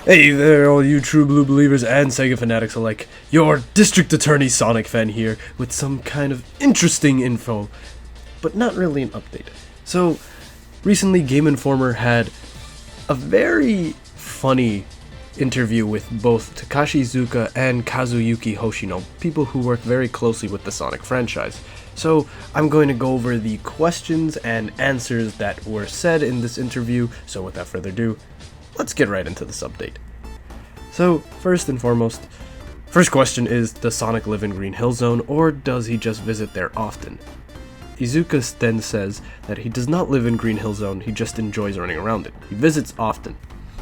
Hey there, all you true blue believers and Sega fanatics alike. Your District Attorney Sonic fan here with some kind of interesting info, but not really an update. So, recently Game Informer had a very funny interview with both Takashi Iisuka and Kazuyuki Hoshino, people who work very closely with the Sonic franchise. So, I'm going to go over the questions and answers that were said in this interview, so without further ado, let's get right into this update. So, first and foremost, first question is, does Sonic live in Green Hill Zone, or does he just visit there often? Iisuka then says that he does not live in Green Hill Zone, he just enjoys running around it. He visits often.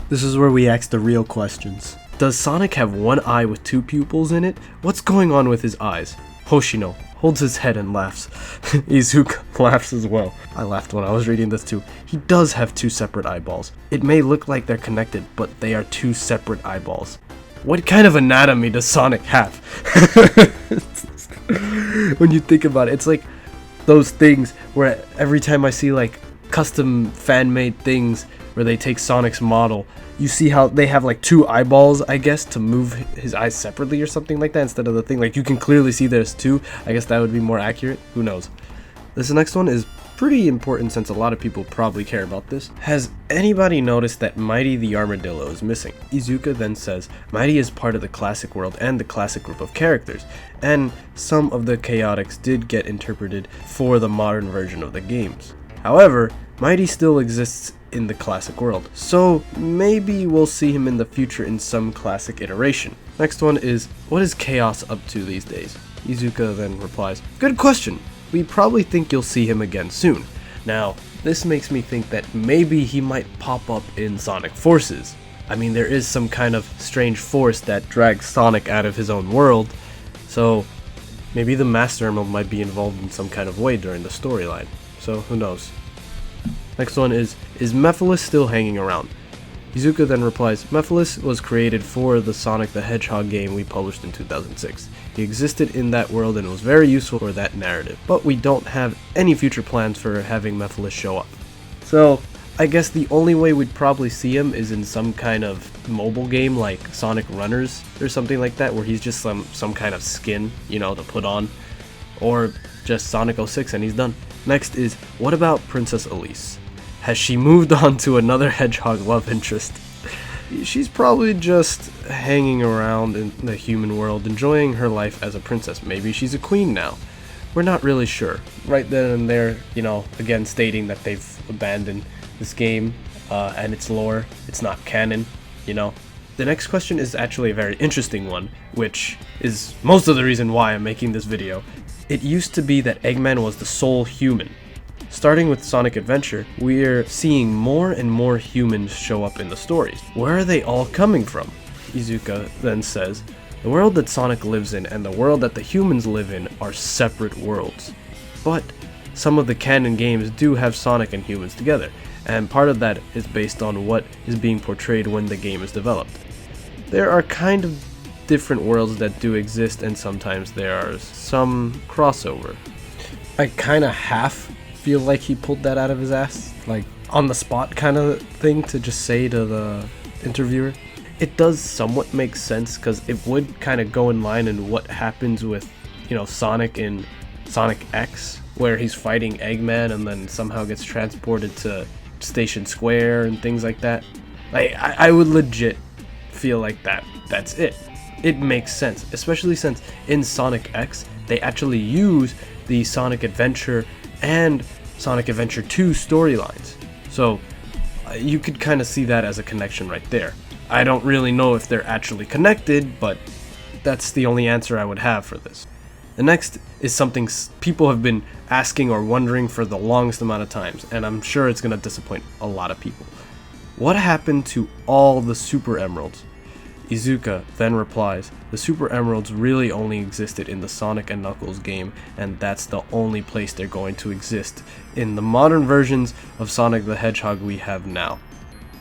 This is where we ask the real questions. Does Sonic have one eye with two pupils in it? What's going on with his eyes? Hoshino holds his head and laughs. Iisuka laughs as well. I laughed when I was reading this too. He does have two separate eyeballs. It may look like they're connected, but they are two separate eyeballs. What kind of anatomy does Sonic have? When you think about it, it's like those things where every time I see like custom fan-made things where they take Sonic's model, you see how they have like two eyeballs, I guess, to move his eyes separately or something like that instead of the thing. Like you can clearly see there's two. I guess that would be more accurate. Who knows? This next one is pretty important since a lot of people probably care about this. Has anybody noticed that Mighty the Armadillo is missing? Iisuka then says Mighty is part of the classic world and the classic group of characters, and some of the chaotics did get interpreted for the modern version of the games. However, Mighty still exists in the classic world, so maybe we'll see him in the future in some classic iteration. Next one is, what is Chaos up to these days? Iisuka then replies, good question. We probably think you'll see him again soon. Now, this makes me think that maybe he might pop up in Sonic Forces. I mean, there is some kind of strange force that drags Sonic out of his own world, so maybe the Master Emerald might be involved in some kind of way during the storyline. So, who knows? Next one is Mephiles still hanging around? Iisuka then replies, Mephiles was created for the Sonic the Hedgehog game we published in 2006. He existed in that world and was very useful for that narrative, but we don't have any future plans for having Mephiles show up. So, I guess the only way we'd probably see him is in some kind of mobile game like Sonic Runners or something like that, where he's just some kind of skin, you know, to put on, or just Sonic 06 and he's done. Next is, what about Princess Elise? Has she moved on to another hedgehog love interest? She's probably just hanging around in the human world, enjoying her life as a princess. Maybe she's a queen now. We're not really sure. Right then and there, you know, again stating that they've abandoned this game and its lore. It's not canon, you know. The next question is actually a very interesting one, which is most of the reason why I'm making this video. It used to be that Eggman was the sole human. Starting with Sonic Adventure, we're seeing more and more humans show up in the stories. Where are they all coming from? Iisuka then says, the world that Sonic lives in and the world that the humans live in are separate worlds. But some of the canon games do have Sonic and humans together, and part of that is based on what is being portrayed when the game is developed. There are kind of different worlds that do exist, and sometimes there are some crossover. I kinda half feel like he pulled that out of his ass, like on the spot kind of thing to just say to the interviewer. It does somewhat make sense because it would kind of go in line in what happens with, you know, Sonic in Sonic X, where he's fighting Eggman and then somehow gets transported to Station Square and things like that. Like I would legit feel like that's it. It makes sense, especially since in Sonic X they actually use the Sonic Adventure and Sonic Adventure 2 storylines. So you could kind of see that as a connection right there. I don't really know if they're actually connected, but that's the only answer I would have for this. The next is something people have been asking or wondering for the longest amount of times, and I'm sure it's going to disappoint a lot of people. What happened to all the Super Emeralds? Iisuka then replies, the Super Emeralds really only existed in the Sonic and Knuckles game, and that's the only place they're going to exist in the modern versions of Sonic the Hedgehog we have now.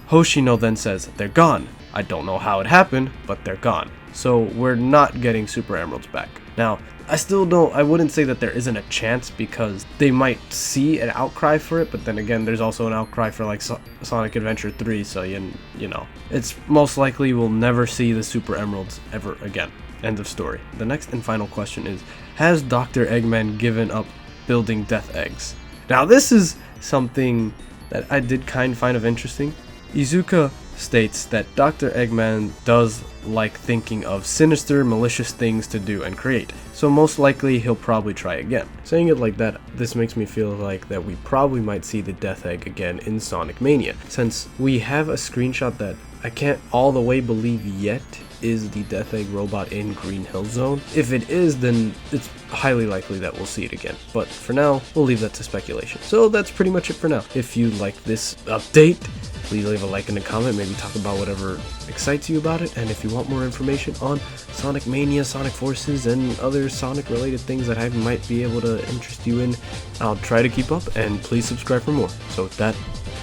Hoshino then says, they're gone. I don't know how it happened, but they're gone. So we're not getting Super Emeralds back. Now, I wouldn't say that there isn't a chance, because they might see an outcry for it, but then again, there's also an outcry for like Sonic Adventure 3, so you know, it's most likely we'll never see the Super Emeralds ever again. End of story. The next and final question is, has Dr. Eggman given up building death eggs? Now this is something that I did kind of find interesting. Iisuka states that Dr. Eggman does like thinking of sinister, malicious things to do and create, so most likely he'll probably try again. Saying it like that, this makes me feel like that we probably might see the Death Egg again in Sonic Mania, since we have a screenshot that I can't all the way believe yet is the Death Egg robot in Green Hill Zone. If it is, then it's highly likely that we'll see it again, but for now, we'll leave that to speculation. So that's pretty much it for now. If you like this update, please leave a like and a comment, maybe talk about whatever excites you about it, and if you want more information on Sonic Mania, Sonic Forces, and other Sonic related things that I might be able to interest you in, I'll try to keep up, and please subscribe for more. So with that,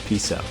peace out.